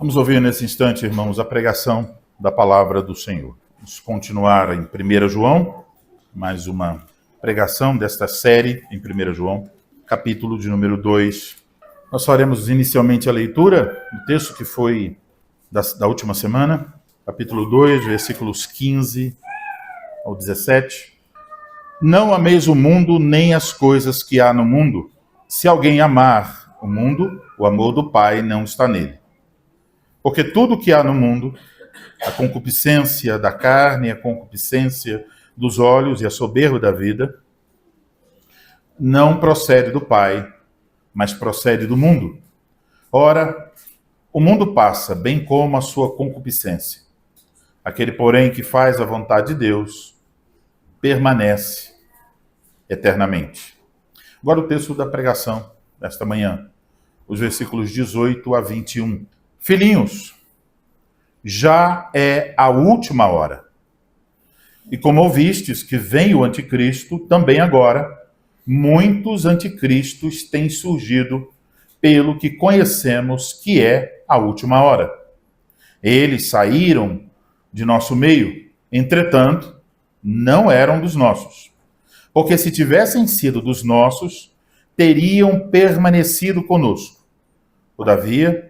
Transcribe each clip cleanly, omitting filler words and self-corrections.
Vamos ouvir nesse instante, irmãos, a pregação da palavra do Senhor. Vamos continuar em 1 João, mais uma pregação desta série em 1 João, capítulo de número 2. Nós faremos inicialmente a leitura do texto que foi da última semana, capítulo 2, versículos 15 ao 17. Não ameis o mundo nem as coisas que há no mundo. Se alguém amar o mundo, o amor do Pai não está nele. Porque tudo que há no mundo, a concupiscência da carne, a concupiscência dos olhos e a soberba da vida, não procede do Pai, mas procede do mundo. Ora, o mundo passa, bem como a sua concupiscência. Aquele, porém, que faz a vontade de Deus, permanece eternamente. Agora o texto da pregação desta manhã, os versículos 18 a 21. Filhinhos, já é a última hora. E como ouvistes que vem o anticristo, também agora, muitos anticristos têm surgido, pelo que conhecemos que é a última hora. Eles saíram de nosso meio, entretanto, não eram dos nossos. Porque se tivessem sido dos nossos, teriam permanecido conosco. Todavia,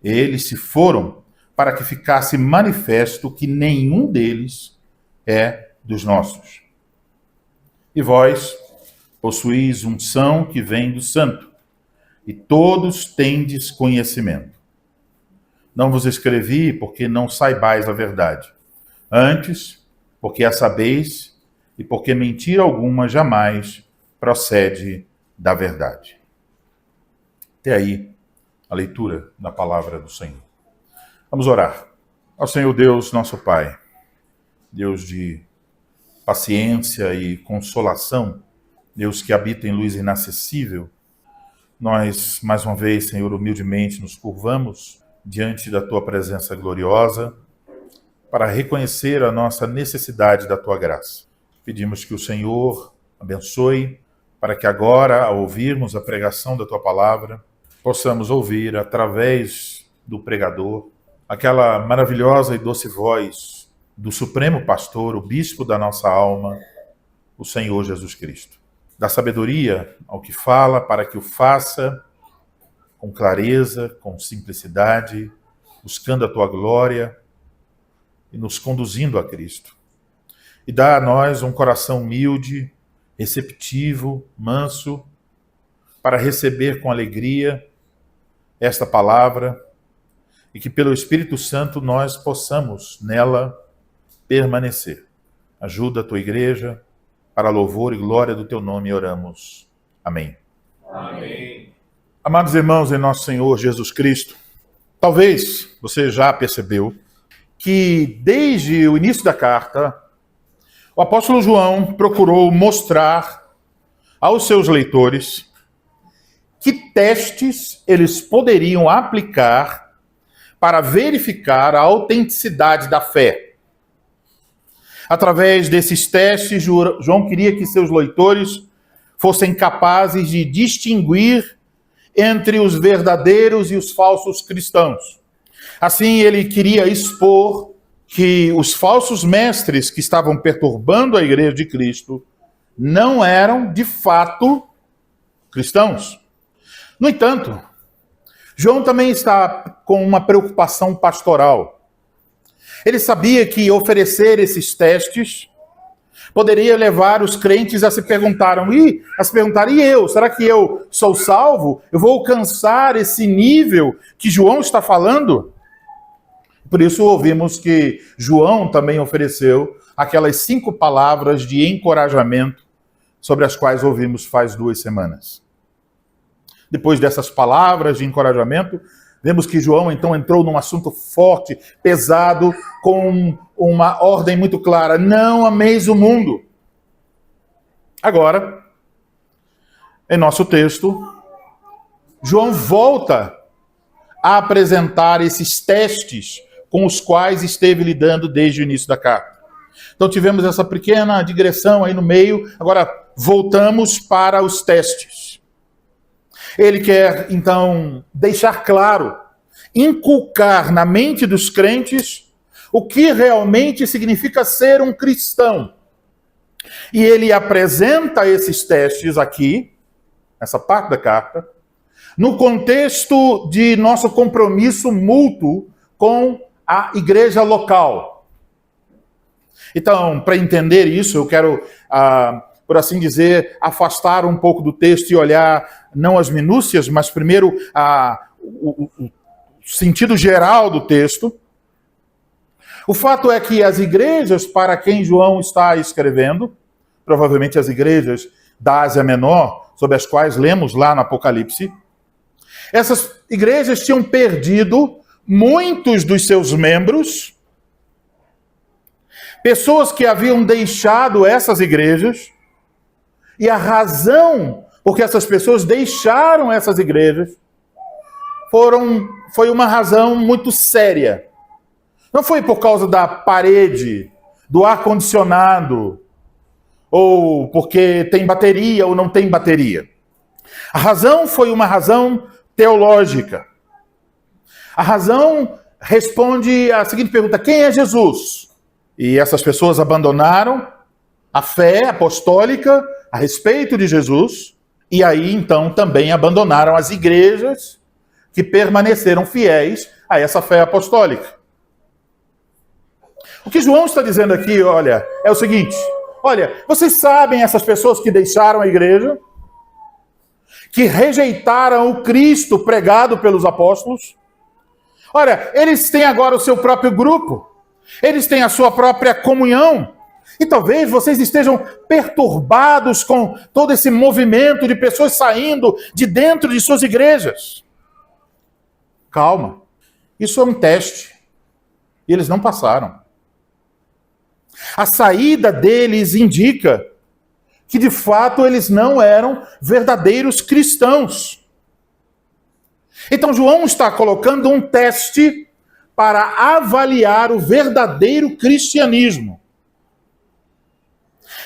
eles se foram para que ficasse manifesto que nenhum deles é dos nossos. E vós possuís unção que vem do Santo, e todos tendes conhecimento. Não vos escrevi porque não saibais a verdade, antes, porque a sabeis, e porque mentira alguma jamais procede da verdade. Até aí a leitura da palavra do Senhor. Vamos orar. Ao Senhor Deus, nosso Pai, Deus de paciência e consolação, Deus que habita em luz inacessível, nós, mais uma vez, Senhor, humildemente nos curvamos diante da Tua presença gloriosa para reconhecer a nossa necessidade da Tua graça. Pedimos que o Senhor abençoe para que agora, ao ouvirmos a pregação da Tua palavra, possamos ouvir através do pregador aquela maravilhosa e doce voz do Supremo Pastor, o Bispo da nossa alma, o Senhor Jesus Cristo. Dá sabedoria ao que fala para que o faça com clareza, com simplicidade, buscando a Tua glória e nos conduzindo a Cristo. E dá a nós um coração humilde, receptivo, manso, para receber com alegria esta palavra e que pelo Espírito Santo nós possamos nela permanecer. Ajuda a Tua igreja, para louvor e glória do Teu nome oramos. Amém. Amém. Amados irmãos em nosso Senhor Jesus Cristo, talvez você já percebeu que desde o início da carta, o apóstolo João procurou mostrar aos seus leitores que testes eles poderiam aplicar para verificar a autenticidade da fé. Através desses testes, João queria que seus leitores fossem capazes de distinguir entre os verdadeiros e os falsos cristãos. Assim, ele queria expor que os falsos mestres que estavam perturbando a igreja de Cristo não eram, de fato, cristãos. No entanto, João também está com uma preocupação pastoral. Ele sabia que oferecer esses testes poderia levar os crentes a se perguntarem, e eu? Será que eu sou salvo? Eu vou alcançar esse nível que João está falando? Por isso ouvimos que João também ofereceu aquelas 5 palavras de encorajamento sobre as quais ouvimos faz 2 semanas. Depois dessas palavras de encorajamento, vemos que João então entrou num assunto forte, pesado, com uma ordem muito clara: não ameis o mundo. Agora, em nosso texto, João volta a apresentar esses testes com os quais esteve lidando desde o início da carta. Então tivemos essa pequena digressão aí no meio, agora voltamos para os testes. Ele quer, então, deixar claro inculcar na mente dos crentes o que realmente significa ser um cristão. E ele apresenta esses testes aqui, essa parte da carta, no contexto de nosso compromisso mútuo com a igreja local. Então, para entender isso, eu quero, por assim dizer, afastar um pouco do texto e olhar não as minúcias, mas primeiro o sentido geral do texto. O fato é que as igrejas para quem João está escrevendo, provavelmente as igrejas da Ásia Menor, sobre as quais lemos lá no Apocalipse, essas igrejas tinham perdido muitos dos seus membros, pessoas que haviam deixado essas igrejas, e a razão por que essas pessoas deixaram essas igrejas foi uma razão muito séria. Não foi por causa da parede, do ar-condicionado, ou porque tem bateria ou não tem bateria. A razão foi uma razão teológica. A razão responde à seguinte pergunta: quem é Jesus? E essas pessoas abandonaram a fé apostólica a respeito de Jesus, e aí então também abandonaram as igrejas que permaneceram fiéis a essa fé apostólica. O que João está dizendo aqui, olha, é o seguinte: olha, vocês sabem essas pessoas que deixaram a igreja, que rejeitaram o Cristo pregado pelos apóstolos? Olha, eles têm agora o seu próprio grupo, eles têm a sua própria comunhão, e talvez vocês estejam perturbados com todo esse movimento de pessoas saindo de dentro de suas igrejas. Calma, isso é um teste, e eles não passaram. A saída deles indica que, de fato, eles não eram verdadeiros cristãos. Então, João está colocando um teste para avaliar o verdadeiro cristianismo.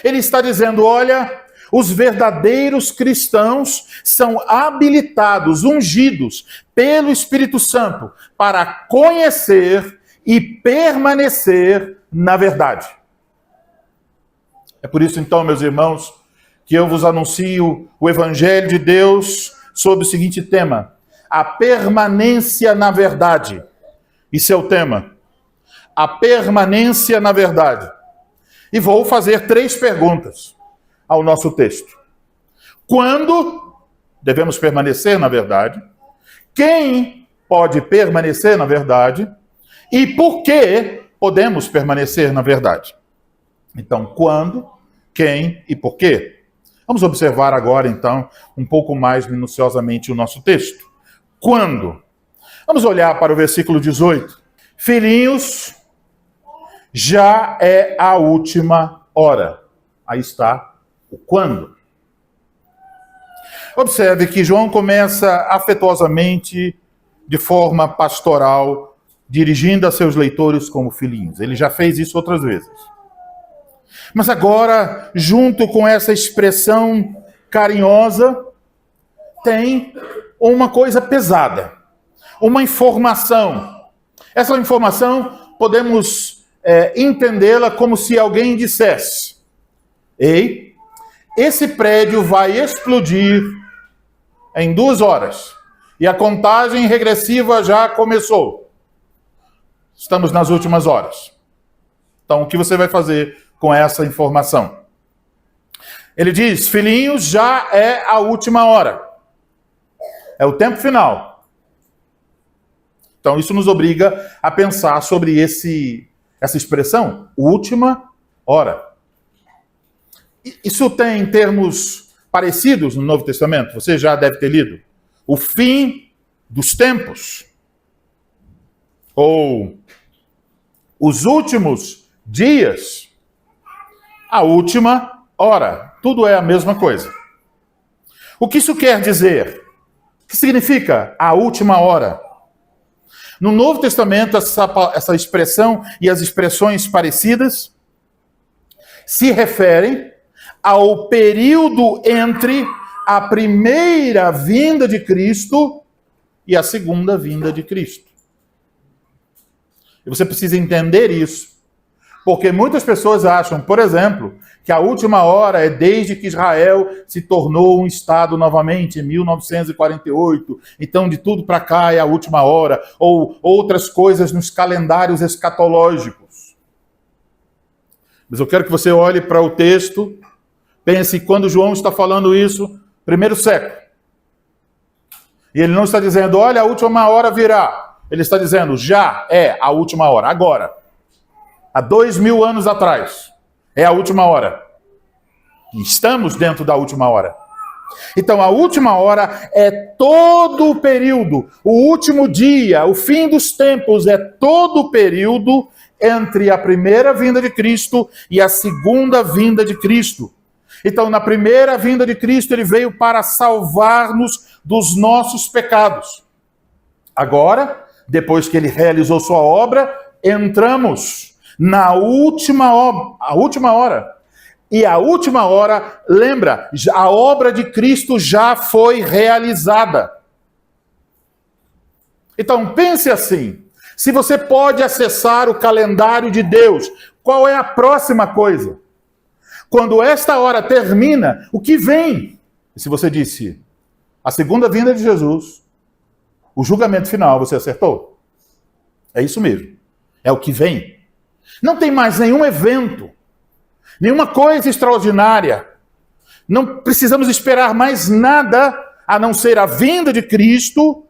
Ele está dizendo, olha, os verdadeiros cristãos são habilitados, ungidos pelo Espírito Santo para conhecer e permanecer na verdade. É por isso, então, meus irmãos, que eu vos anuncio o Evangelho de Deus sob o seguinte tema: a permanência na verdade. Isso é o tema. A permanência na verdade. E vou fazer 3 perguntas ao nosso texto. Quando devemos permanecer na verdade? Quem pode permanecer na verdade? E por que podemos permanecer na verdade? Então, quando, quem e por quê? Vamos observar agora, então, um pouco mais minuciosamente o nosso texto. Quando? Vamos olhar para o versículo 18. Filhinhos, já é a última hora. Aí está o quando. Observe que João começa afetuosamente, de forma pastoral, dirigindo a seus leitores como filhinhos. Ele já fez isso outras vezes. Mas agora, junto com essa expressão carinhosa, tem uma coisa pesada, uma informação. Essa informação podemos entendê-la como se alguém dissesse: ei, esse prédio vai explodir em 2 horas e a contagem regressiva já começou. Estamos nas últimas horas. Então, o que você vai fazer com essa informação? Ele diz: filhinhos, já é a última hora. É o tempo final. Então, isso nos obriga a pensar sobre essa expressão, última hora. Isso tem termos parecidos no Novo Testamento, você já deve ter lido. O fim dos tempos. Ou os últimos dias. A última hora. Tudo é a mesma coisa. O que isso quer dizer? O que significa a última hora? No Novo Testamento, essa expressão e as expressões parecidas se referem ao período entre a primeira vinda de Cristo e a segunda vinda de Cristo. E você precisa entender isso. Porque muitas pessoas acham, por exemplo, que a última hora é desde que Israel se tornou um Estado novamente, em 1948. Então, de tudo para cá é a última hora. Ou outras coisas nos calendários escatológicos. Mas eu quero que você olhe para o texto, pense quando João está falando isso, primeiro século. E ele não está dizendo, olha, a última hora virá. Ele está dizendo, já é a última hora, agora. Há 2000 anos atrás. É a última hora. Estamos dentro da última hora. Então, a última hora é todo o período, o último dia, o fim dos tempos, é todo o período entre a primeira vinda de Cristo e a segunda vinda de Cristo. Então, na primeira vinda de Cristo, ele veio para salvar-nos dos nossos pecados. Agora, depois que ele realizou sua obra, entramos na última hora. E a última hora, lembra, a obra de Cristo já foi realizada. Então, pense assim, se você pode acessar o calendário de Deus, qual é a próxima coisa? Quando esta hora termina, o que vem? E se você disse, a segunda vinda de Jesus, o julgamento final, você acertou? É isso mesmo. É o que vem. Não tem mais nenhum evento, nenhuma coisa extraordinária. Não precisamos esperar mais nada a não ser a vinda de Cristo,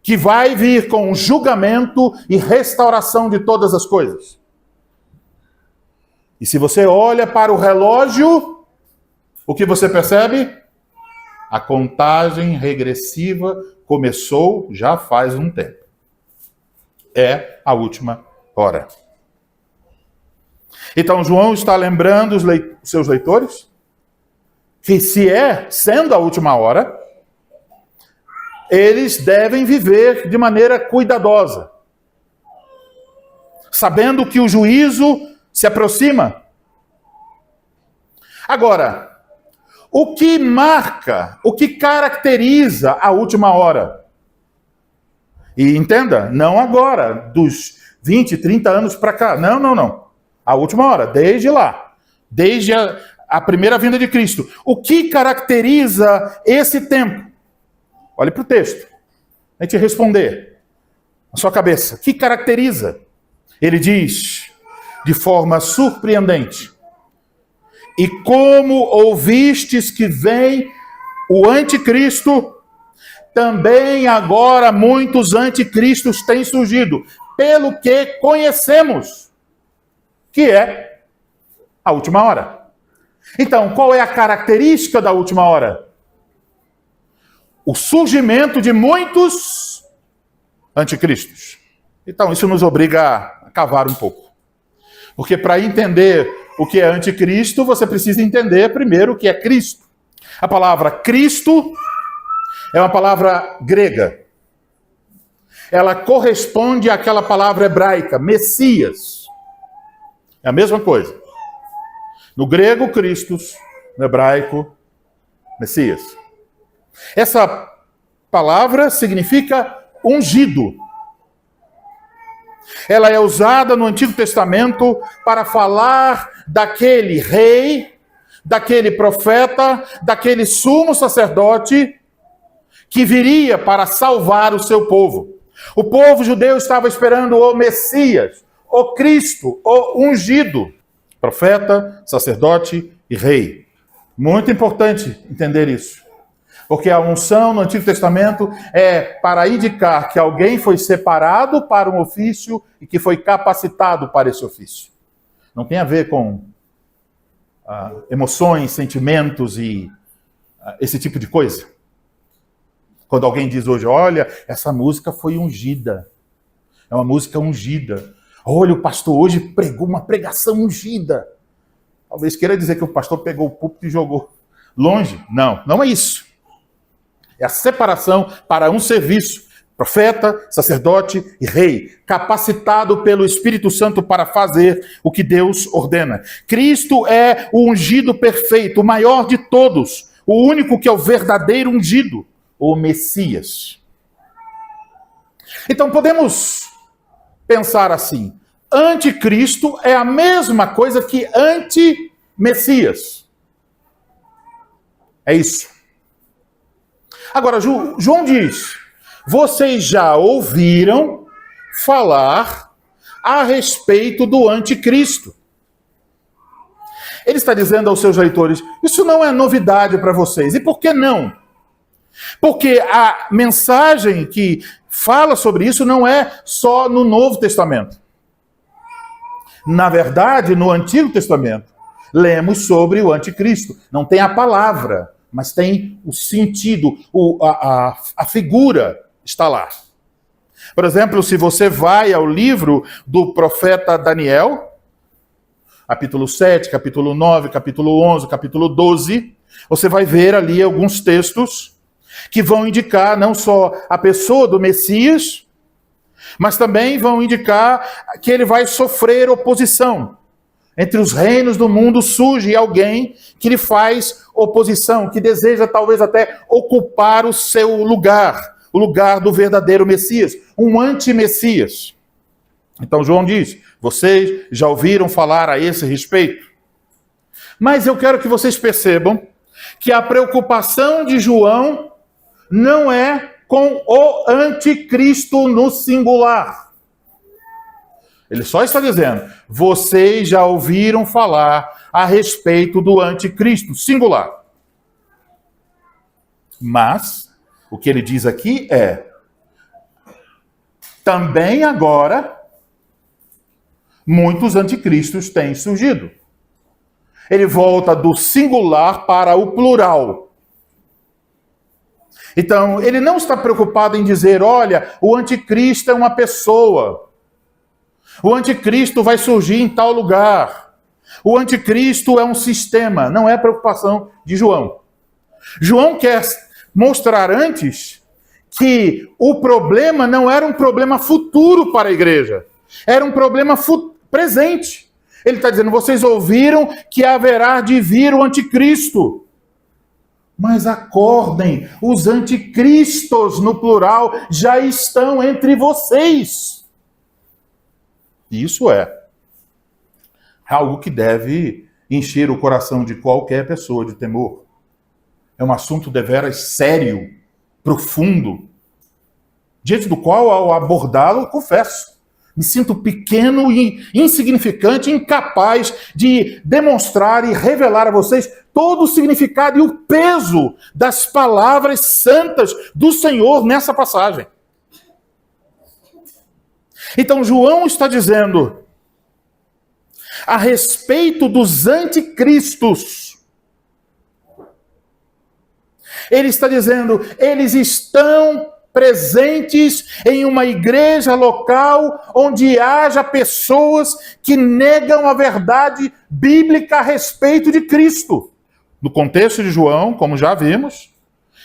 que vai vir com julgamento e restauração de todas as coisas. E se você olha para o relógio, o que você percebe? A contagem regressiva começou já faz um tempo. É a última hora. Então, João está lembrando os seus leitores que sendo a última hora, eles devem viver de maneira cuidadosa, sabendo que o juízo se aproxima. Agora, o que marca, o que caracteriza a última hora? E entenda, não agora, dos 20, 30 anos para cá. Não. A última hora, desde lá. Desde a primeira vinda de Cristo. O que caracteriza esse tempo? Olhe para o texto. A gente responder. Na sua cabeça. O que caracteriza? Ele diz, de forma surpreendente. E como ouvistes que vem o anticristo, também agora muitos anticristos têm surgido, pelo que conhecemos, que é a última hora. Então, qual é a característica da última hora? O surgimento de muitos anticristos. Então, isso nos obriga a cavar um pouco. Porque para entender o que é anticristo, você precisa entender primeiro o que é Cristo. A palavra Cristo é uma palavra grega. Ela corresponde àquela palavra hebraica, Messias. É a mesma coisa. No grego, Christos. No hebraico, Messias. Essa palavra significa ungido. Ela é usada no Antigo Testamento para falar daquele rei, daquele profeta, daquele sumo sacerdote que viria para salvar o seu povo. O povo judeu estava esperando o Messias, o Cristo, o ungido, profeta, sacerdote e rei. Muito importante entender isso. Porque a unção no Antigo Testamento é para indicar que alguém foi separado para um ofício e que foi capacitado para esse ofício. Não tem a ver com emoções, sentimentos e esse tipo de coisa. Quando alguém diz hoje, olha, essa música foi ungida. É uma música ungida. Olha, o pastor hoje pregou uma pregação ungida. Talvez queira dizer que o pastor pegou o púlpito e jogou longe. Não, não é isso. É a separação para um serviço, profeta, sacerdote e rei, capacitado pelo Espírito Santo para fazer o que Deus ordena. Cristo é o ungido perfeito, o maior de todos, o único que é o verdadeiro ungido, o Messias. Então podemos pensar assim: anticristo é a mesma coisa que anti-Messias. É isso. Agora, João diz: vocês já ouviram falar a respeito do anticristo. Ele está dizendo aos seus leitores: isso não é novidade para vocês. E por que não? Porque a mensagem que fala sobre isso não é só no Novo Testamento. Na verdade, no Antigo Testamento, lemos sobre o anticristo. Não tem a palavra, mas tem o sentido, a figura está lá. Por exemplo, se você vai ao livro do profeta Daniel, capítulo 7, capítulo 9, capítulo 11, capítulo 12, você vai ver ali alguns textos que vão indicar não só a pessoa do Messias, mas também vão indicar que ele vai sofrer oposição. Entre os reinos do mundo surge alguém que lhe faz oposição, que deseja talvez até ocupar o seu lugar, o lugar do verdadeiro Messias, um anti-Messias. Então João diz: vocês já ouviram falar a esse respeito? Mas eu quero que vocês percebam que a preocupação de João não é com o anticristo no singular. Ele só está dizendo: vocês já ouviram falar a respeito do anticristo, singular. Mas, o que ele diz aqui é: também agora, muitos anticristos têm surgido. Ele volta do singular para o plural. Então, ele não está preocupado em dizer: olha, o anticristo é uma pessoa. O anticristo vai surgir em tal lugar. O anticristo é um sistema. Não é preocupação de João. João quer mostrar antes que o problema não era um problema futuro para a igreja. Era um problema presente. Ele está dizendo: vocês ouviram que haverá de vir o anticristo. Mas acordem, os anticristos, no plural, já estão entre vocês. Isso é algo que deve encher o coração de qualquer pessoa de temor. É um assunto deveras sério, profundo, diante do qual, ao abordá-lo, confesso, me sinto pequeno e insignificante, incapaz de demonstrar e revelar a vocês todo o significado e o peso das palavras santas do Senhor nessa passagem. Então, João está dizendo a respeito dos anticristos. Ele está dizendo: eles estão presentes em uma igreja local onde haja pessoas que negam a verdade bíblica a respeito de Cristo. No contexto de João, como já vimos,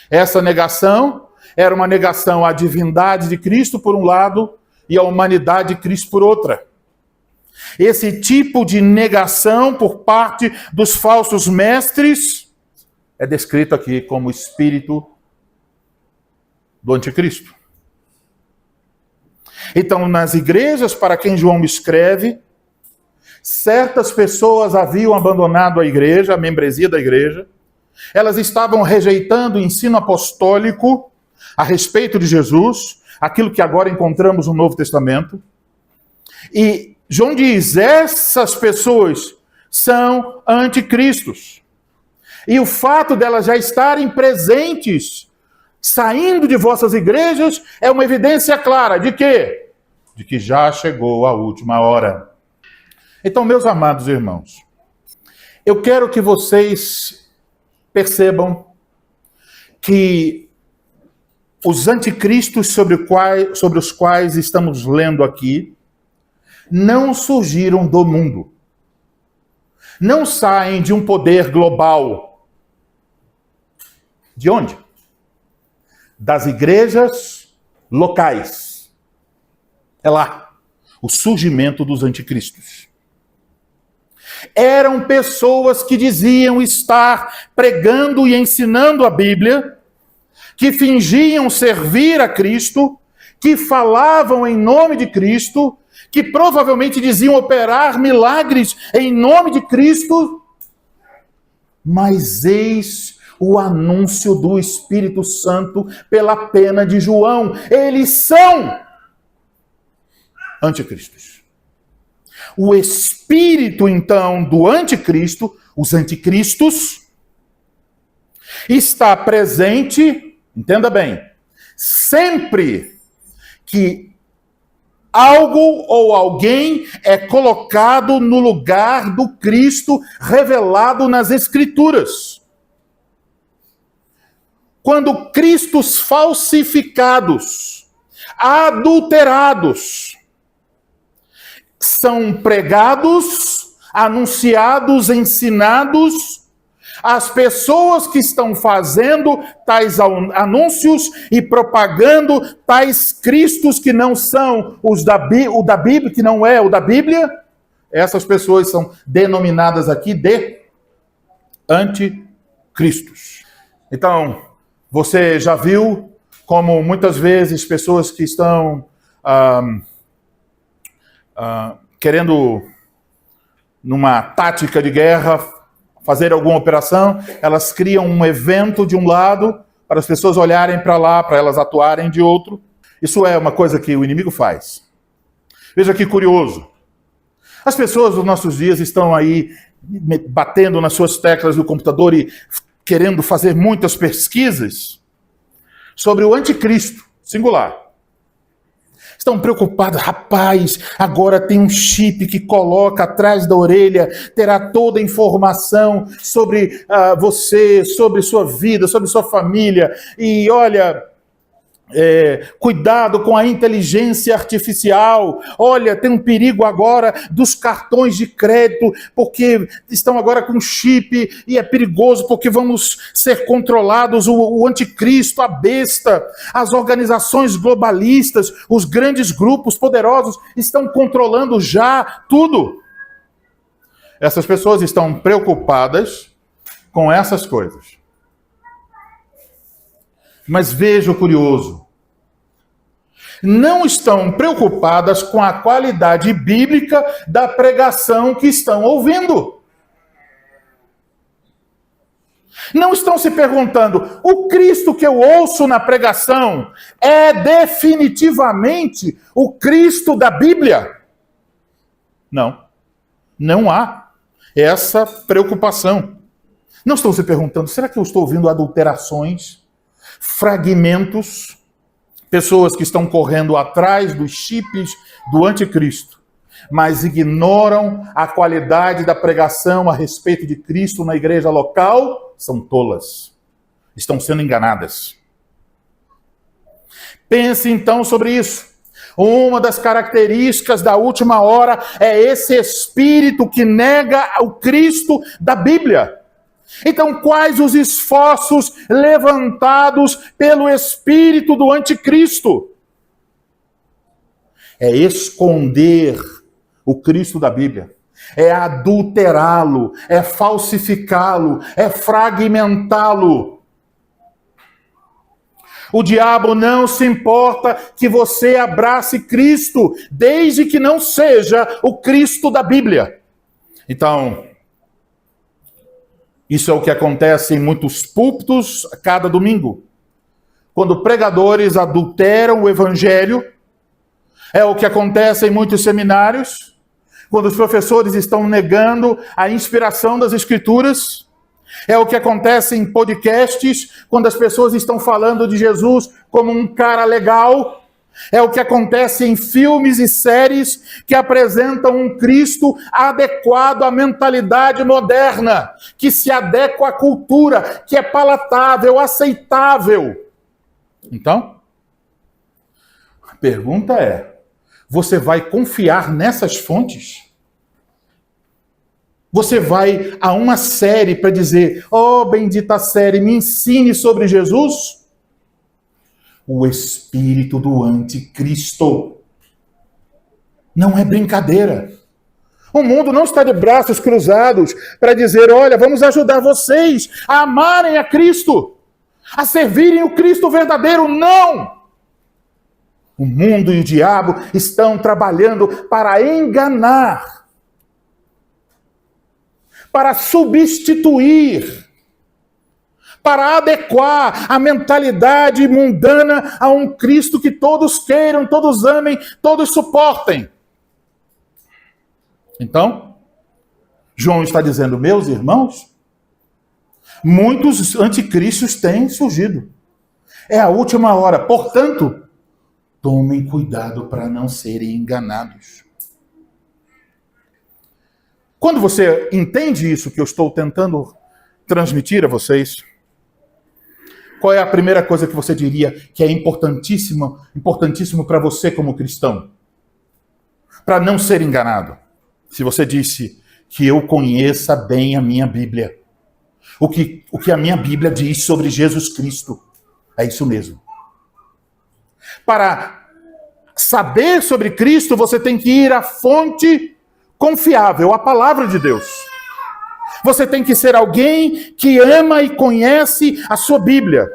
essa negação era uma negação à divindade de Cristo por um lado e à humanidade de Cristo por outra. Esse tipo de negação por parte dos falsos mestres é descrito aqui como espírito do anticristo. Então, nas igrejas para quem João escreve, certas pessoas haviam abandonado a igreja, a membresia da igreja. Elas estavam rejeitando o ensino apostólico a respeito de Jesus, aquilo que agora encontramos no Novo Testamento. E João diz: essas pessoas são anticristos. E o fato delas já estarem presentes, saindo de vossas igrejas, é uma evidência clara de quê? De que já chegou a última hora. Então, meus amados irmãos, eu quero que vocês percebam que os anticristos sobre os quais estamos lendo aqui não surgiram do mundo. Não saem de um poder global. De onde? Das igrejas locais. É lá o surgimento dos anticristos. Eram pessoas que diziam estar pregando e ensinando a Bíblia, que fingiam servir a Cristo, que falavam em nome de Cristo, que provavelmente diziam operar milagres em nome de Cristo, mas eis o anúncio do Espírito Santo pela pena de João. Eles são anticristos. O espírito, então, do anticristo, os anticristos, está presente, entenda bem, sempre que algo ou alguém é colocado no lugar do Cristo revelado nas Escrituras. Quando cristos falsificados, adulterados, são pregados, anunciados, ensinados, as pessoas que estão fazendo tais anúncios e propagando tais cristos que não são o da Bíblia, que não é o da Bíblia, essas pessoas são denominadas aqui de anticristos. Então, você já viu como muitas vezes pessoas que estão querendo, numa tática de guerra, fazer alguma operação, elas criam um evento de um lado para as pessoas olharem para lá, para elas atuarem de outro. Isso é uma coisa que o inimigo faz. Veja que curioso. As pessoas dos nossos dias estão aí batendo nas suas teclas do computador e querendo fazer muitas pesquisas sobre o anticristo, singular. Estão preocupados, rapaz, agora tem um chip que coloca atrás da orelha, terá toda a informação sobre você, sobre sua vida, sobre sua família. E olha, cuidado com a inteligência artificial. Olha, tem um perigo agora dos cartões de crédito, porque estão agora com chip e é perigoso porque vamos ser controlados. O anticristo, a besta, as organizações globalistas, os grandes grupos poderosos estão controlando já tudo. Essas pessoas estão preocupadas com essas coisas. Mas veja o curioso. Não estão preocupadas com a qualidade bíblica da pregação que estão ouvindo. Não estão se perguntando, o Cristo que eu ouço na pregação é definitivamente o Cristo da Bíblia? Não. Não há essa preocupação. Não estão se perguntando, será que eu estou ouvindo adulterações, fragmentos, pessoas que estão correndo atrás dos chips do anticristo, mas ignoram a qualidade da pregação a respeito de Cristo na igreja local? São tolas. Estão sendo enganadas. Pense então sobre isso. Uma das características da última hora é esse espírito que nega o Cristo da Bíblia. Então, quais os esforços levantados pelo espírito do anticristo? É esconder o Cristo da Bíblia, é adulterá-lo, é falsificá-lo, é fragmentá-lo. O diabo não se importa que você abrace Cristo, desde que não seja o Cristo da Bíblia. Então, isso é o que acontece em muitos púlpitos a cada domingo. Quando pregadores adulteram o evangelho, é o que acontece em muitos seminários, quando os professores estão negando a inspiração das Escrituras, é o que acontece em podcasts, quando as pessoas estão falando de Jesus como um cara legal. É o que acontece em filmes e séries que apresentam um Cristo adequado à mentalidade moderna, que se adequa à cultura, que é palatável, aceitável. Então, a pergunta é, você vai confiar nessas fontes? Você vai a uma série para dizer, oh, bendita série, me ensine sobre Jesus? O espírito do anticristo. Não é brincadeira. O mundo não está de braços cruzados para dizer, olha, vamos ajudar vocês a amarem a Cristo, a servirem o Cristo verdadeiro. Não! O mundo e o diabo estão trabalhando para enganar, para substituir, para adequar a mentalidade mundana a um Cristo que todos queiram, todos amem, todos suportem. Então, João está dizendo, meus irmãos, muitos anticristos têm surgido. É a última hora, portanto, tomem cuidado para não serem enganados. Quando você entende isso que eu estou tentando transmitir a vocês, qual é a primeira coisa que você diria que é importantíssimo para você como cristão? Para não ser enganado. Se você disse que eu conheça bem a minha Bíblia. O que a minha Bíblia diz sobre Jesus Cristo. É isso mesmo. Para saber sobre Cristo, você tem que ir à fonte confiável, a palavra de Deus. Você tem que ser alguém que ama e conhece a sua Bíblia.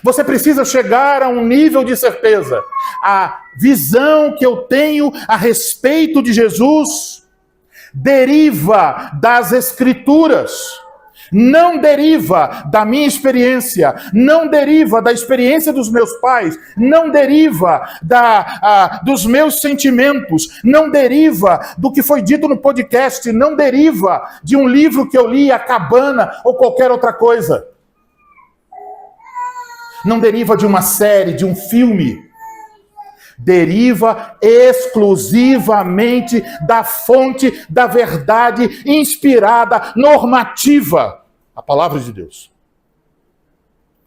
Você precisa chegar a um nível de certeza. A visão que eu tenho a respeito de Jesus deriva das Escrituras. Não deriva da minha experiência, não deriva da experiência dos meus pais, não deriva dos meus sentimentos, não deriva do que foi dito no podcast, não deriva de um livro que eu li, A Cabana ou qualquer outra coisa. Não deriva de uma série, de um filme. Deriva exclusivamente da fonte da verdade inspirada, normativa, a palavra de Deus.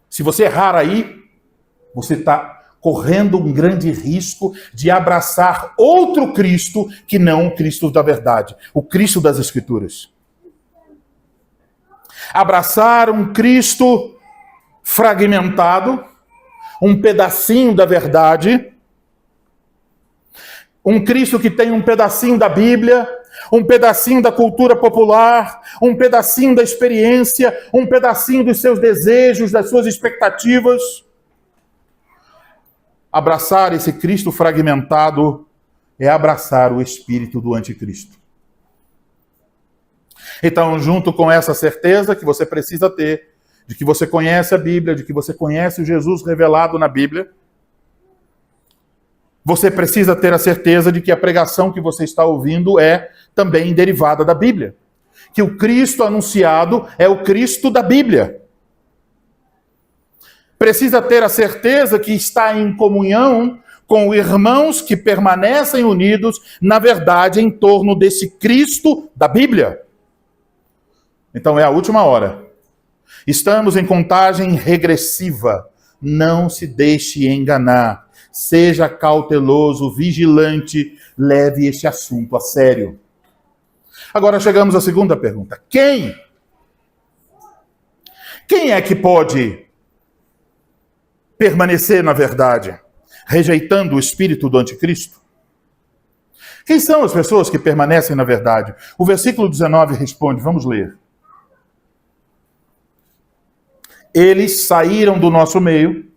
Se você errar aí, você está correndo um grande risco de abraçar outro Cristo que não o Cristo da verdade, o Cristo das Escrituras. Abraçar um Cristo fragmentado, um pedacinho da verdade, um Cristo que tem um pedacinho da Bíblia, um pedacinho da cultura popular, um pedacinho da experiência, um pedacinho dos seus desejos, das suas expectativas. Abraçar esse Cristo fragmentado é abraçar o espírito do anticristo. Então, junto com essa certeza que você precisa ter, de que você conhece a Bíblia, de que você conhece o Jesus revelado na Bíblia, você precisa ter a certeza de que a pregação que você está ouvindo é também derivada da Bíblia. Que o Cristo anunciado é o Cristo da Bíblia. Precisa ter a certeza que está em comunhão com irmãos que permanecem unidos, na verdade, em torno desse Cristo da Bíblia. Então é a última hora. Estamos em contagem regressiva. Não se deixe enganar. Seja cauteloso, vigilante, leve este assunto a sério. Agora chegamos à segunda pergunta. Quem é que pode permanecer na verdade, rejeitando o espírito do anticristo? Quem são as pessoas que permanecem na verdade? O versículo 19 responde, vamos ler. Eles saíram do nosso meio,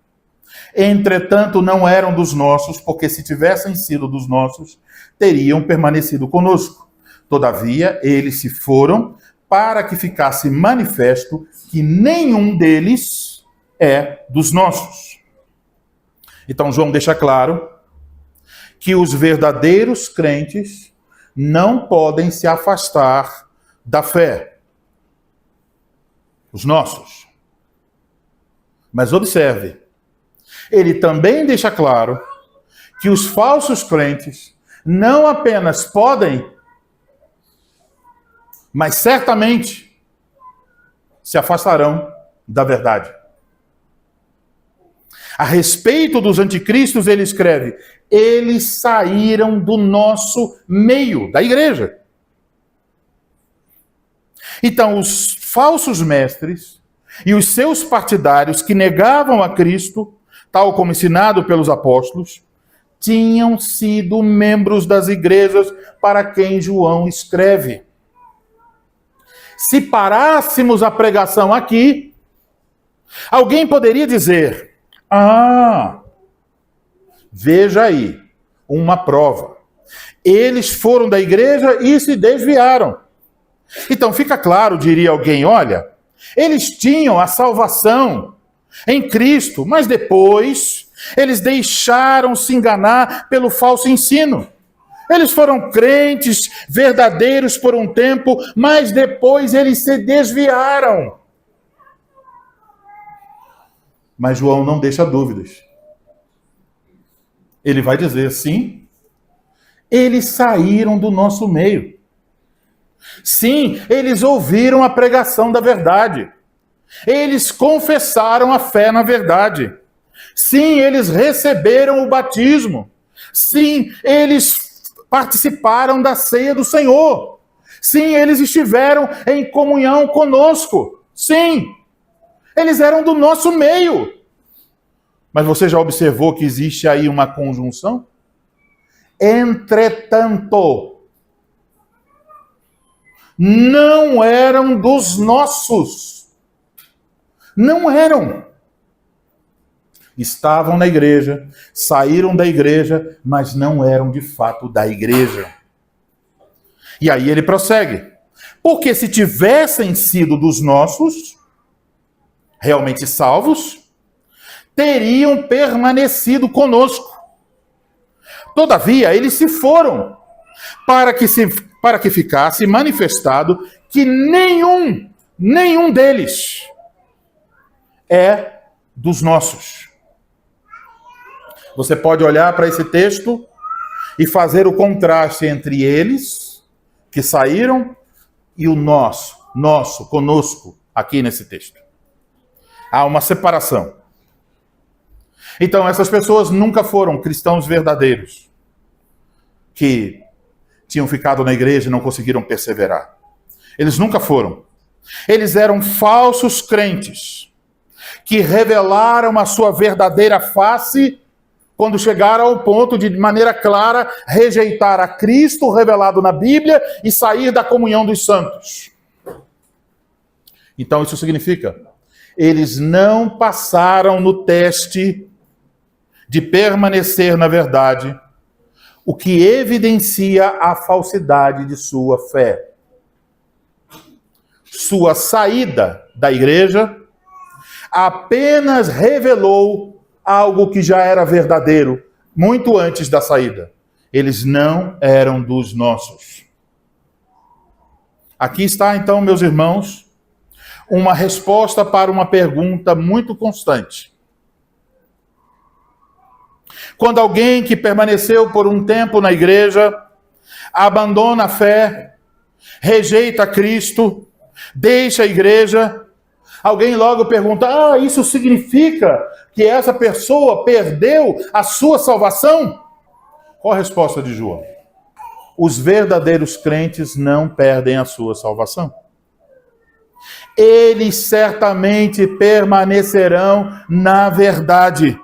entretanto não eram dos nossos, porque se tivessem sido dos nossos, teriam permanecido conosco. Todavia, eles se foram para que ficasse manifesto que nenhum deles é dos nossos. Então, João deixa claro que os verdadeiros crentes não podem se afastar da fé. Os nossos. Mas observe, ele também deixa claro que os falsos crentes não apenas podem, mas certamente se afastarão da verdade. A respeito dos anticristos, ele escreve, eles saíram do nosso meio, da igreja. Então, os falsos mestres e os seus partidários que negavam a Cristo, tal como ensinado pelos apóstolos, tinham sido membros das igrejas para quem João escreve. Se parássemos a pregação aqui, alguém poderia dizer, Veja aí, uma prova. Eles foram da igreja e se desviaram. Então fica claro, diria alguém, olha, eles tinham a salvação em Cristo, mas depois eles deixaram se enganar pelo falso ensino. Eles foram crentes verdadeiros por um tempo, mas depois eles se desviaram. Mas João não deixa dúvidas. Ele vai dizer, sim, eles saíram do nosso meio. Sim, eles ouviram a pregação da verdade. Eles confessaram a fé na verdade. Sim, eles receberam o batismo. Sim, eles participaram da ceia do Senhor. Sim, eles estiveram em comunhão conosco. Sim, eles eram do nosso meio. Mas você já observou que existe aí uma conjunção? Entretanto, não eram dos nossos. Não eram. Estavam na igreja, saíram da igreja, mas não eram de fato da igreja. E aí ele prossegue. Porque se tivessem sido dos nossos, realmente salvos, teriam permanecido conosco. Todavia, eles se foram, para que ficasse manifestado que nenhum deles é dos nossos. Você pode olhar para esse texto e fazer o contraste entre eles, que saíram, e o nosso, conosco, aqui nesse texto. Há uma separação. Então, essas pessoas nunca foram cristãos verdadeiros, que tinham ficado na igreja e não conseguiram perseverar. Eles nunca foram. Eles eram falsos crentes, que revelaram a sua verdadeira face quando chegaram ao ponto de maneira clara, rejeitar a Cristo revelado na Bíblia e sair da comunhão dos santos. Então, isso significa, eles não passaram no teste de permanecer na verdade, o que evidencia a falsidade de sua fé. Sua saída da igreja apenas revelou algo que já era verdadeiro, muito antes da saída. Eles não eram dos nossos. Aqui está, então, meus irmãos, uma resposta para uma pergunta muito constante. Quando alguém que permaneceu por um tempo na igreja, abandona a fé, rejeita Cristo, deixa a igreja, alguém logo pergunta, isso significa que essa pessoa perdeu a sua salvação? Qual a resposta de João? Os verdadeiros crentes não perdem a sua salvação. Eles certamente permanecerão na verdade.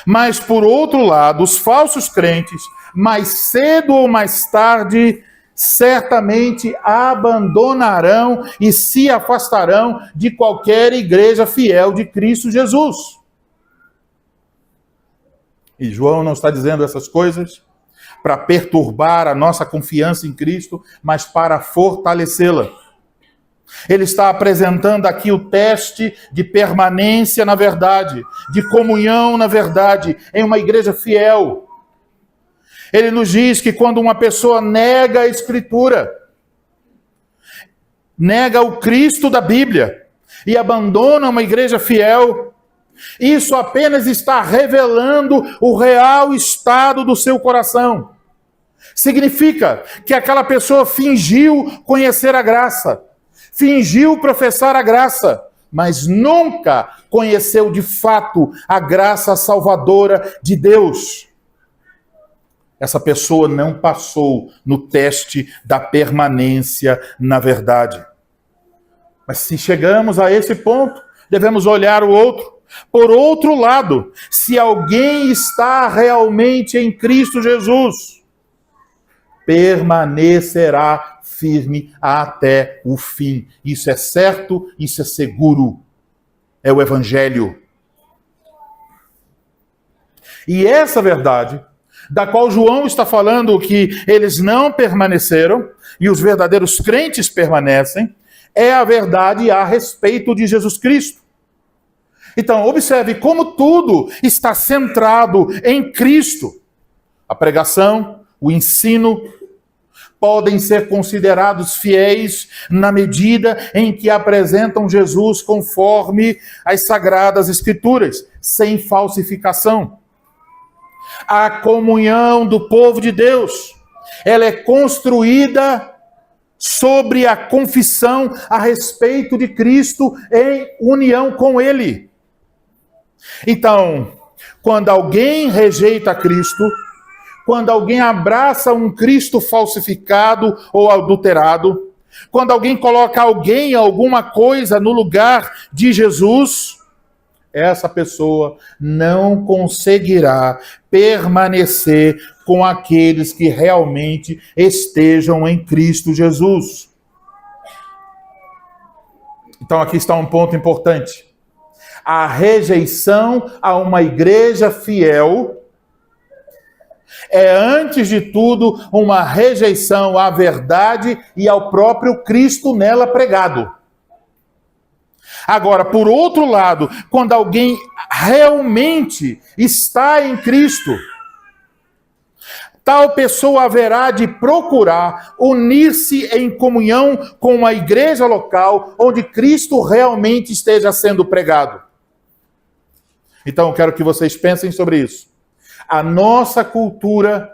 Mas, por outro lado, os falsos crentes, mais cedo ou mais tarde, certamente abandonarão e se afastarão de qualquer igreja fiel de Cristo Jesus. E João não está dizendo essas coisas para perturbar a nossa confiança em Cristo, mas para fortalecê-la. Ele está apresentando aqui o teste de permanência na verdade, de comunhão na verdade, em uma igreja fiel. Ele nos diz que quando uma pessoa nega a Escritura, nega o Cristo da Bíblia e abandona uma igreja fiel, isso apenas está revelando o real estado do seu coração. Significa que aquela pessoa fingiu conhecer a graça, fingiu professar a graça, mas nunca conheceu de fato a graça salvadora de Deus. Essa pessoa não passou no teste da permanência na verdade. Mas se chegamos a esse ponto, devemos olhar o outro. Por outro lado, se alguém está realmente em Cristo Jesus, permanecerá firme até o fim. Isso é certo, isso é seguro. É o Evangelho. E essa verdade, da qual João está falando que eles não permaneceram e os verdadeiros crentes permanecem, é a verdade a respeito de Jesus Cristo. Então, observe como tudo está centrado em Cristo. A pregação, o ensino, podem ser considerados fiéis na medida em que apresentam Jesus conforme as Sagradas Escrituras, sem falsificação. A comunhão do povo de Deus, ela é construída sobre a confissão a respeito de Cristo em união com Ele. Então, quando alguém rejeita Cristo, quando alguém abraça um Cristo falsificado ou adulterado, quando alguém coloca alguém, alguma coisa no lugar de Jesus, essa pessoa não conseguirá permanecer com aqueles que realmente estejam em Cristo Jesus. Então aqui está um ponto importante. A rejeição a uma igreja fiel é, antes de tudo, uma rejeição à verdade e ao próprio Cristo nela pregado. Agora, por outro lado, quando alguém realmente está em Cristo, tal pessoa haverá de procurar unir-se em comunhão com uma igreja local onde Cristo realmente esteja sendo pregado. Então, eu quero que vocês pensem sobre isso. A nossa cultura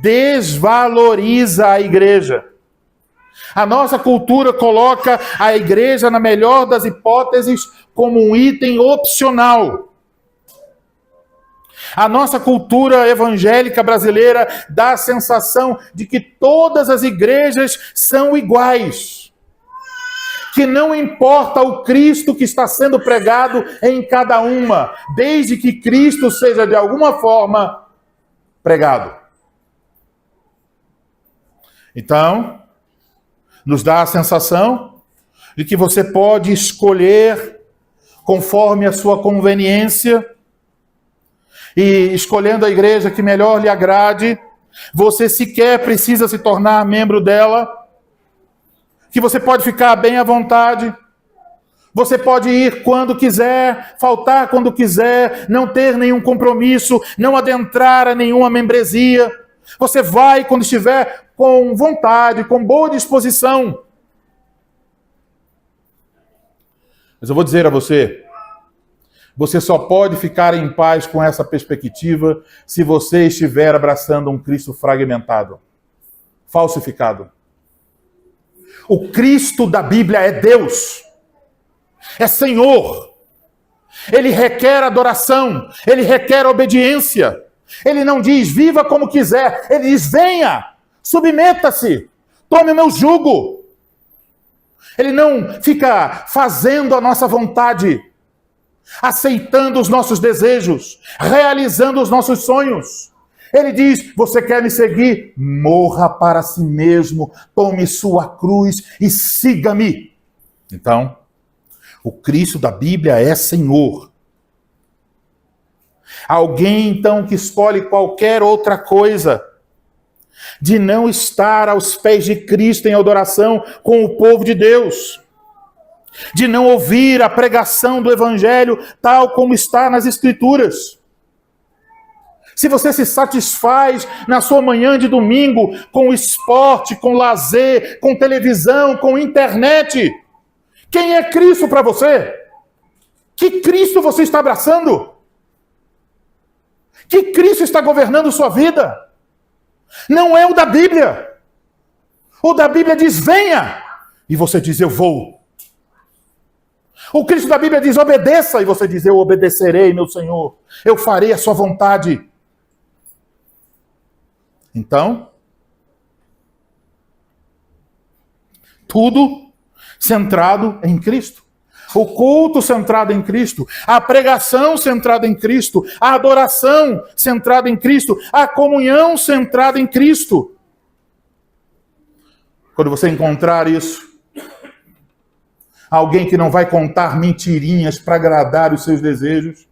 desvaloriza a igreja. A nossa cultura coloca a igreja, na melhor das hipóteses, como um item opcional. A nossa cultura evangélica brasileira dá a sensação de que todas as igrejas são iguais. Que não importa o Cristo que está sendo pregado em cada uma, desde que Cristo seja de alguma forma pregado. Então, nos dá a sensação de que você pode escolher conforme a sua conveniência, e escolhendo a igreja que melhor lhe agrade, você sequer precisa se tornar membro dela, que você pode ficar bem à vontade, você pode ir quando quiser, faltar quando quiser, não ter nenhum compromisso, não adentrar a nenhuma membresia. Você vai quando estiver com vontade, com boa disposição. Mas eu vou dizer a você, você só pode ficar em paz com essa perspectiva se você estiver abraçando um Cristo fragmentado, falsificado. O Cristo da Bíblia é Deus, é Senhor. Ele requer adoração, ele requer obediência. Ele não diz, viva como quiser. Ele diz, venha, submeta-se, tome o meu jugo. Ele não fica fazendo a nossa vontade, aceitando os nossos desejos, realizando os nossos sonhos. Ele diz, você quer me seguir? Morra para si mesmo, tome sua cruz e siga-me. Então, o Cristo da Bíblia é Senhor. Alguém, então, que escolhe qualquer outra coisa, de não estar aos pés de Cristo em adoração com o povo de Deus, de não ouvir a pregação do Evangelho tal como está nas Escrituras. Se você se satisfaz na sua manhã de domingo com esporte, com lazer, com televisão, com internet, quem é Cristo para você? Que Cristo você está abraçando? Que Cristo está governando sua vida? Não é o da Bíblia. O da Bíblia diz, venha. E você diz, eu vou. O Cristo da Bíblia diz, obedeça. E você diz, eu obedecerei, meu Senhor. Eu farei a sua vontade. Então, tudo centrado em Cristo. O culto centrado em Cristo, a pregação centrada em Cristo, a adoração centrada em Cristo, a comunhão centrada em Cristo. Quando você encontrar isso, alguém que não vai contar mentirinhas para agradar os seus desejos,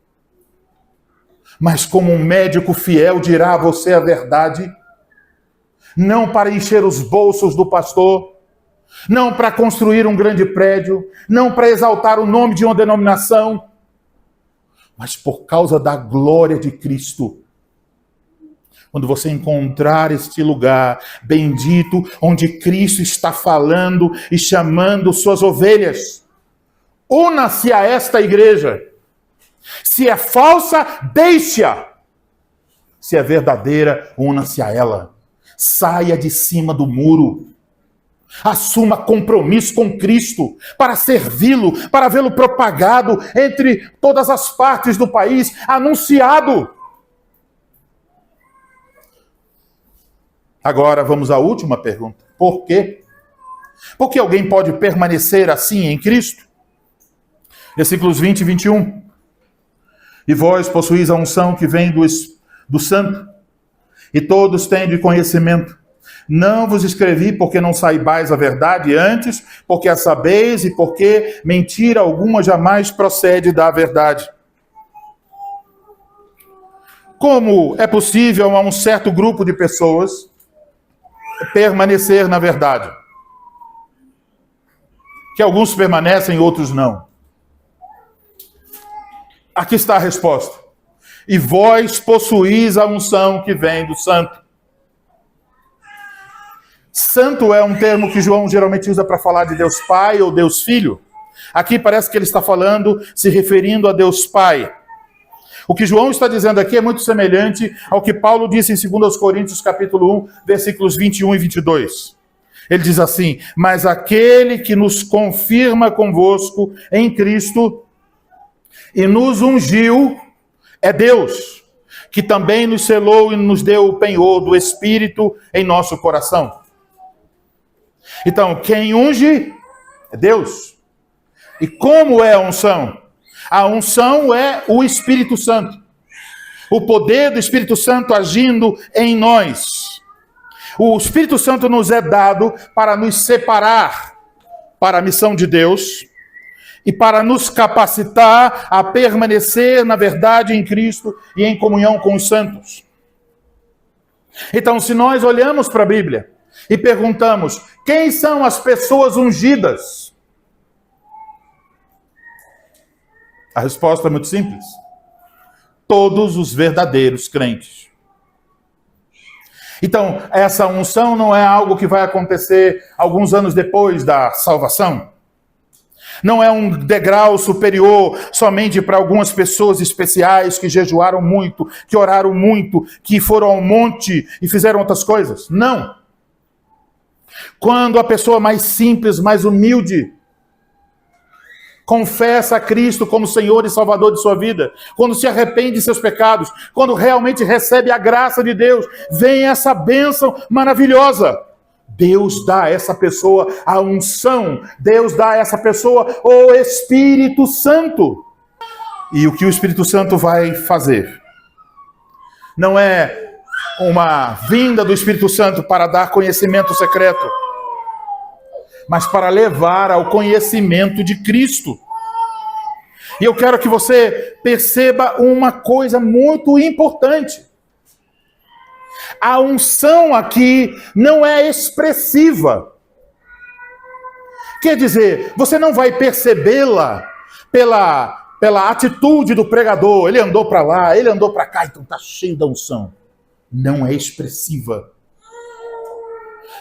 mas como um médico fiel dirá a você a verdade, não para encher os bolsos do pastor, não para construir um grande prédio, não para exaltar o nome de uma denominação, mas por causa da glória de Cristo. Quando você encontrar este lugar bendito, onde Cristo está falando e chamando suas ovelhas, una-se a esta igreja. Se é falsa, deixe-a. Se é verdadeira, una-se a ela. Saia de cima do muro. Assuma compromisso com Cristo para servi-lo, para vê-lo propagado entre todas as partes do país, anunciado. Agora vamos à última pergunta. Por quê? Por que alguém pode permanecer assim em Cristo? Versículos 20 e 21. E vós possuís a unção que vem do Santo, e todos têm de conhecimento. Não vos escrevi porque não saibais a verdade, antes porque a sabeis e porque mentira alguma jamais procede da verdade. Como é possível a um certo grupo de pessoas permanecer na verdade? Que alguns permanecem, outros não. Aqui está a resposta. E vós possuís a unção que vem do Santo. Santo é um termo que João geralmente usa para falar de Deus Pai ou Deus Filho. Aqui parece que ele está falando, se referindo a Deus Pai. O que João está dizendo aqui é muito semelhante ao que Paulo disse em 2 Coríntios capítulo 1, versículos 21 e 22. Ele diz assim: mas aquele que nos confirma convosco em Cristo e nos ungiu é Deus, que também nos selou e nos deu o penhor do Espírito em nosso coração. Então, quem unge é Deus. E como é a unção? A unção é o Espírito Santo. O poder do Espírito Santo agindo em nós. O Espírito Santo nos é dado para nos separar para a missão de Deus e para nos capacitar a permanecer na verdade em Cristo e em comunhão com os santos. Então, se nós olhamos para a Bíblia e perguntamos: quem são as pessoas ungidas? A resposta é muito simples. Todos os verdadeiros crentes. Então, essa unção não é algo que vai acontecer alguns anos depois da salvação. Não é um degrau superior somente para algumas pessoas especiais que jejuaram muito, que oraram muito, que foram ao monte e fizeram outras coisas. Não. Quando a pessoa mais simples, mais humilde, confessa a Cristo como Senhor e Salvador de sua vida, quando se arrepende de seus pecados, quando realmente recebe a graça de Deus, vem essa bênção maravilhosa. Deus dá a essa pessoa a unção, Deus dá a essa pessoa o Espírito Santo. E o que o Espírito Santo vai fazer? Não é uma vinda do Espírito Santo para dar conhecimento secreto, mas para levar ao conhecimento de Cristo. E eu quero que você perceba uma coisa muito importante. A unção aqui não é expressiva. Quer dizer, você não vai percebê-la pela atitude do pregador. Ele andou para lá, ele andou para cá, então está cheio da unção. Não é expressiva.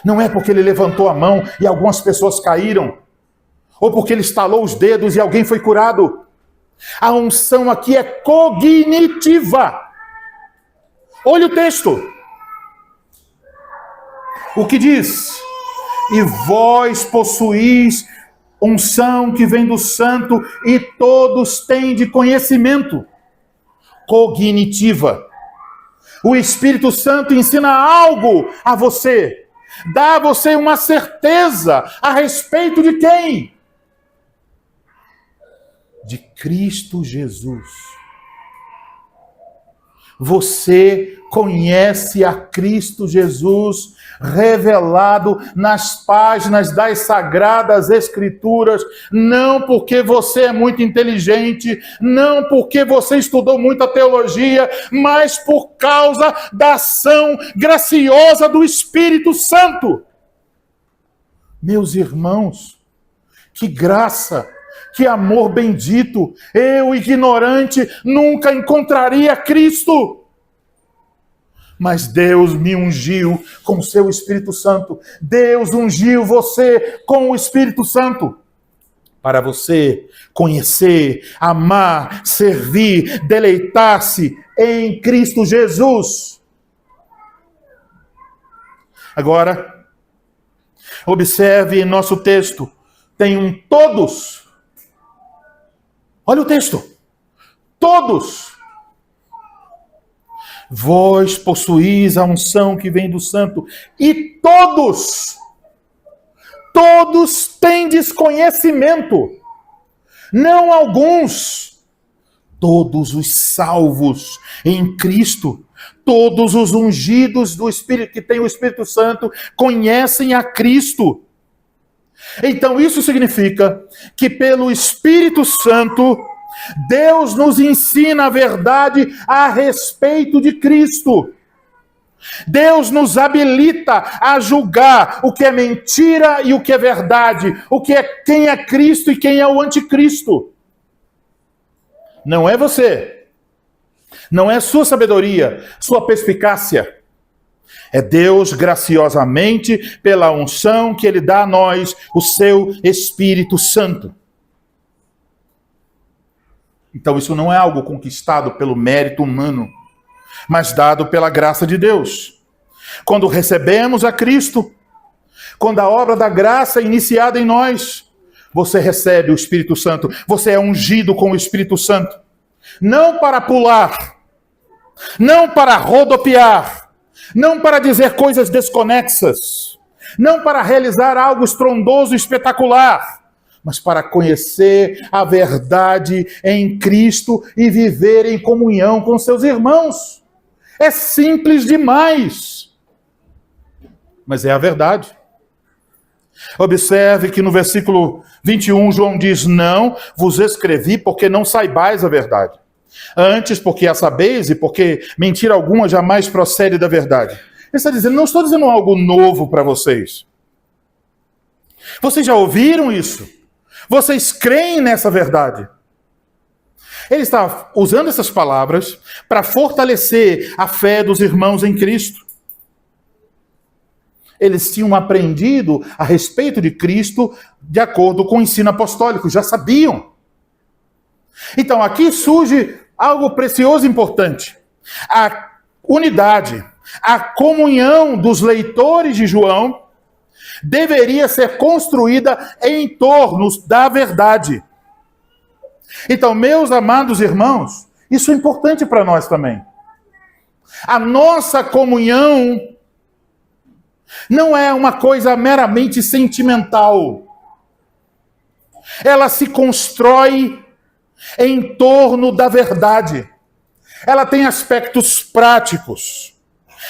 Não é porque ele levantou a mão e algumas pessoas caíram, ou porque ele estalou os dedos e alguém foi curado. A unção aqui é cognitiva. Olha o texto. O que diz? E vós possuís unção que vem do Santo e todos têm de conhecimento. Cognitiva. O Espírito Santo ensina algo a você. Dá a você uma certeza a respeito de quem? De Cristo Jesus. Você conhece a Cristo Jesus revelado nas páginas das Sagradas Escrituras, não porque você é muito inteligente, não porque você estudou muita teologia, mas por causa da ação graciosa do Espírito Santo. Meus irmãos, que graça, que amor bendito! Eu, ignorante, nunca encontraria Cristo. Mas Deus me ungiu com o seu Espírito Santo. Deus ungiu você com o Espírito Santo. Para você conhecer, amar, servir, deleitar-se em Cristo Jesus. Agora, observe em nosso texto. Tem um todos. Olha o texto. Todos. Vós possuís a unção que vem do Santo, e todos tendes conhecimento, não alguns, todos os salvos em Cristo, todos os ungidos do Espírito, que tem o Espírito Santo, conhecem a Cristo. Então isso significa que pelo Espírito Santo, Deus nos ensina a verdade a respeito de Cristo. Deus nos habilita a julgar o que é mentira e o que é verdade, quem é Cristo e quem é o anticristo. Não é você, não é sua sabedoria, sua perspicácia. É Deus graciosamente, pela unção que Ele dá a nós, o seu Espírito Santo. Então isso não é algo conquistado pelo mérito humano, mas dado pela graça de Deus. Quando recebemos a Cristo, quando a obra da graça é iniciada em nós, você recebe o Espírito Santo, você é ungido com o Espírito Santo. Não para pular, não para rodopiar, não para dizer coisas desconexas, não para realizar algo estrondoso e espetacular, mas para conhecer a verdade em Cristo e viver em comunhão com seus irmãos. É simples demais, mas é a verdade. Observe que no versículo 21, João diz: não vos escrevi porque não saibais a verdade. Antes, porque a sabeis e porque mentira alguma jamais procede da verdade. Ele está dizendo, não estou dizendo algo novo para vocês. Vocês já ouviram isso? Vocês creem nessa verdade? Ele está usando essas palavras para fortalecer a fé dos irmãos em Cristo. Eles tinham aprendido a respeito de Cristo de acordo com o ensino apostólico, já sabiam. Então aqui surge algo precioso e importante. A unidade, a comunhão dos leitores de João deveria ser construída em torno da verdade. Então, meus amados irmãos, isso é importante para nós também. A nossa comunhão não é uma coisa meramente sentimental. Ela se constrói em torno da verdade. Ela tem aspectos práticos.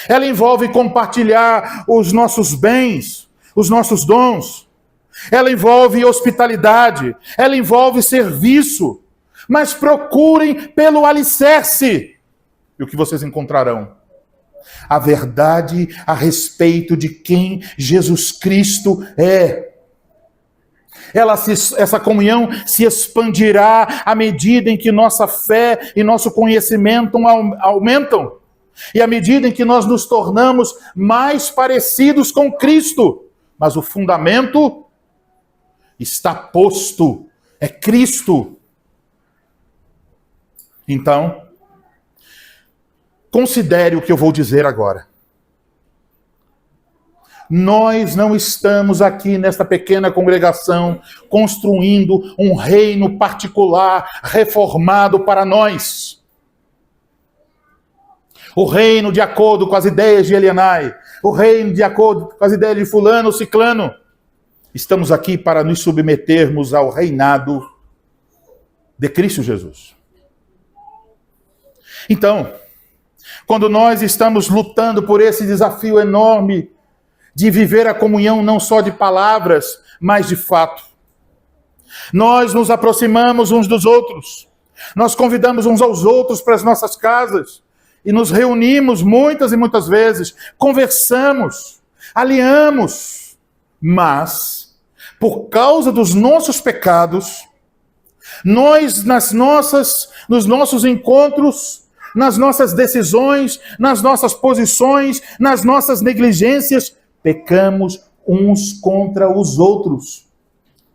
Ela envolve compartilhar os nossos bens, os nossos dons. Ela envolve hospitalidade. Ela envolve serviço. Mas procurem pelo alicerce. E o que vocês encontrarão? A verdade a respeito de quem Jesus Cristo é. Essa comunhão se expandirá à medida em que nossa fé e nosso conhecimento aumentam. E à medida em que nós nos tornamos mais parecidos com Cristo. Mas o fundamento está posto. É Cristo. Então, considere o que eu vou dizer agora. Nós não estamos aqui nesta pequena congregação construindo um reino particular reformado para nós. O reino de acordo com as ideias de Elianai, o reino de acordo com as ideias de fulano ou ciclano. Estamos aqui para nos submetermos ao reinado de Cristo Jesus. Então, Quando nós estamos lutando por esse desafio enorme de viver a comunhão não só de palavras, mas de fato. Nós nos aproximamos uns dos outros. Nós convidamos uns aos outros para as nossas casas e nos reunimos muitas e muitas vezes, conversamos, alinhamos, mas por causa dos nossos pecados, nós nos nossos encontros, nas nossas decisões, nas nossas posições, nas nossas negligências, pecamos uns contra os outros.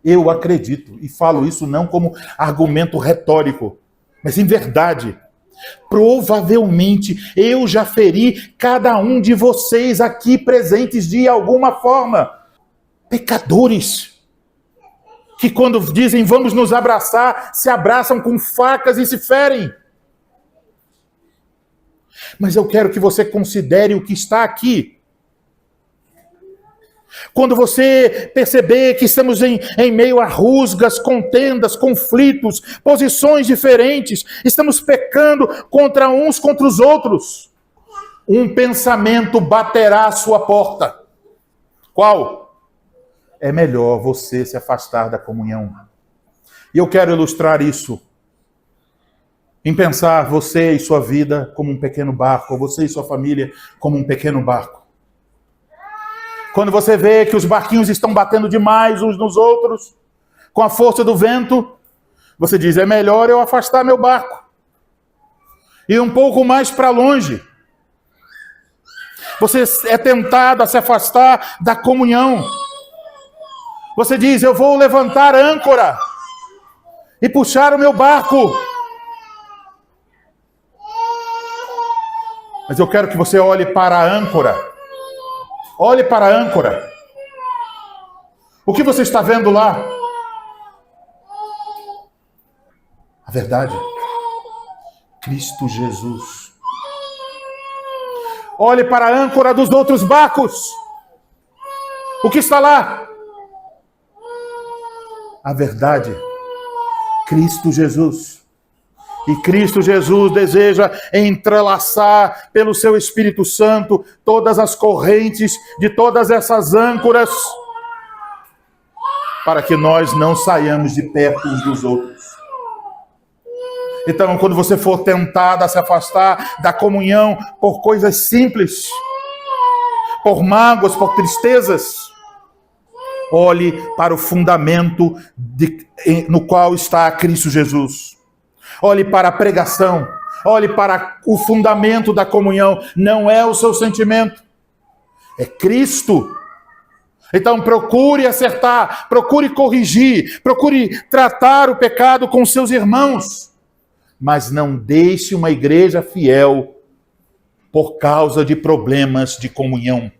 Eu acredito, e falo isso não como argumento retórico, mas em verdade. Provavelmente eu já feri cada um de vocês aqui presentes de alguma forma. Pecadores, que quando dizem vamos nos abraçar, se abraçam com facas e se ferem. Mas eu quero que você considere o que está aqui. Quando você perceber que estamos em meio a rusgas, contendas, conflitos, posições diferentes, estamos pecando contra os outros, um pensamento baterá à sua porta. Qual? É melhor você se afastar da comunhão. E eu quero ilustrar isso em pensar você e sua vida como um pequeno barco, ou você e sua família como um pequeno barco. Quando você vê que os barquinhos estão batendo demais uns nos outros, com a força do vento, você diz, é melhor eu afastar meu barco. Ir um pouco mais para longe. Você é tentado a se afastar da comunhão. Você diz, eu vou levantar a âncora e puxar o meu barco. Mas eu quero que você olhe para a âncora. Olhe para a âncora. O que você está vendo lá? A verdade. Cristo Jesus. Olhe para a âncora dos outros barcos. O que está lá? A verdade. Cristo Jesus. E Cristo Jesus deseja entrelaçar pelo seu Espírito Santo todas as correntes de todas essas âncoras, para que nós não saiamos de perto uns dos outros. Então, quando você for tentado a se afastar da comunhão por coisas simples, por mágoas, por tristezas, olhe para o fundamento no qual está Cristo Jesus. Olhe para a pregação, olhe para o fundamento da comunhão. Não é o seu sentimento, é Cristo. Então procure acertar, procure corrigir, procure tratar o pecado com seus irmãos. Mas não deixe uma igreja fiel por causa de problemas de comunhão.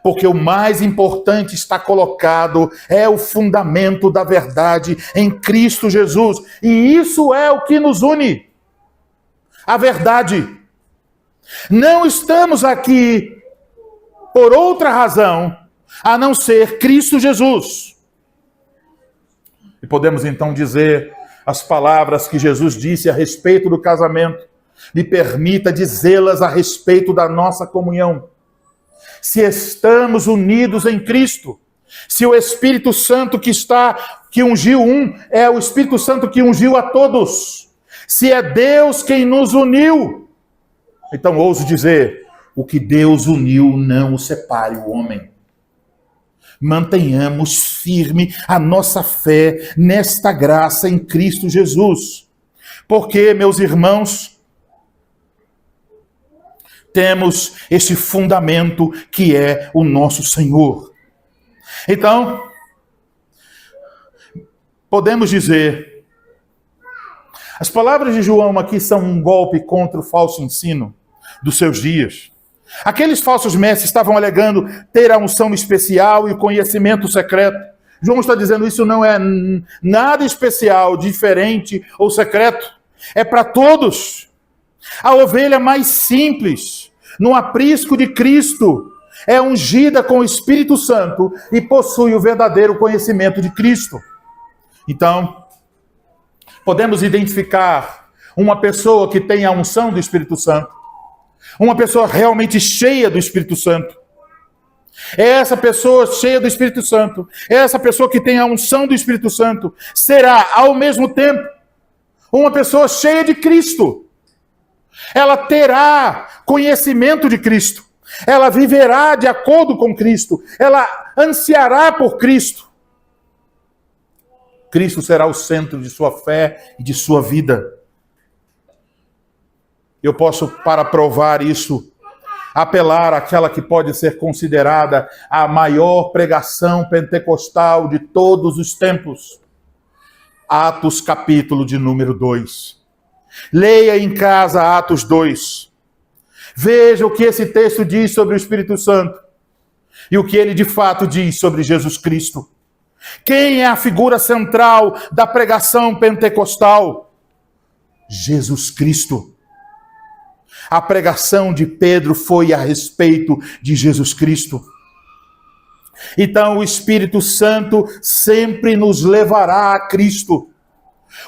Porque o mais importante está colocado, é o fundamento da verdade em Cristo Jesus. E isso é o que nos une. A verdade. Não estamos aqui por outra razão, a não ser Cristo Jesus. E podemos então dizer as palavras que Jesus disse a respeito do casamento. Me permita dizê-las a respeito da nossa comunhão. Se estamos unidos em Cristo, se o Espírito Santo que ungiu um, é o Espírito Santo que ungiu a todos, se é Deus quem nos uniu, então ouso dizer, o que Deus uniu não o separe o homem. Mantenhamos firme a nossa fé nesta graça em Cristo Jesus, porque, meus irmãos, temos esse fundamento que é o nosso Senhor. Então, podemos dizer, as palavras de João aqui são um golpe contra o falso ensino dos seus dias. Aqueles falsos mestres estavam alegando ter a unção especial e o conhecimento secreto. João está dizendo isso não é nada especial, diferente ou secreto. É para todos. A ovelha mais simples, no aprisco de Cristo, é ungida com o Espírito Santo e possui o verdadeiro conhecimento de Cristo. Então, podemos identificar uma pessoa que tem a unção do Espírito Santo Uma pessoa realmente cheia do Espírito Santo. É essa pessoa cheia do Espírito Santo, é essa pessoa que tem a unção do Espírito Santo, será ao mesmo tempo uma pessoa cheia de Cristo. Ela terá conhecimento de Cristo. Ela viverá de acordo com Cristo. Ela ansiará por Cristo. Cristo será o centro de sua fé e de sua vida. Eu posso, para provar isso, apelar àquela que pode ser considerada a maior pregação pentecostal de todos os tempos. Atos, capítulo de número 2. Leia em casa Atos 2. Veja o que esse texto diz sobre o Espírito Santo e o que ele de fato diz sobre Jesus Cristo. Quem é a figura central da pregação pentecostal? Jesus Cristo. A pregação de Pedro foi a respeito de Jesus Cristo. Então o Espírito Santo sempre nos levará a Cristo.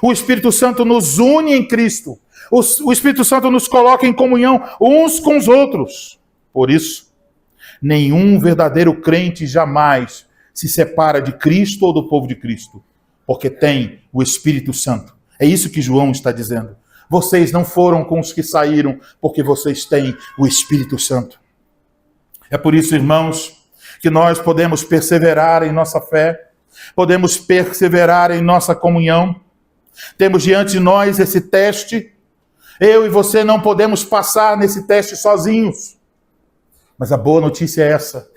O Espírito Santo nos une em Cristo. O Espírito Santo nos coloca em comunhão uns com os outros. Por isso, nenhum verdadeiro crente jamais se separa de Cristo ou do povo de Cristo, porque tem o Espírito Santo. É isso que João está dizendo. Vocês não foram com os que saíram, porque vocês têm o Espírito Santo. É por isso, irmãos, que nós podemos perseverar em nossa fé, podemos perseverar em nossa comunhão. Temos diante de nós esse teste. Eu e você não podemos passar nesse teste sozinhos. Mas a boa notícia é essa.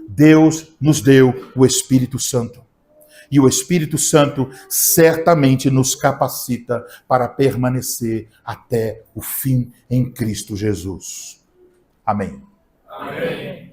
Deus nos deu o Espírito Santo. E o Espírito Santo certamente nos capacita para permanecer até o fim em Cristo Jesus. Amém. Amém.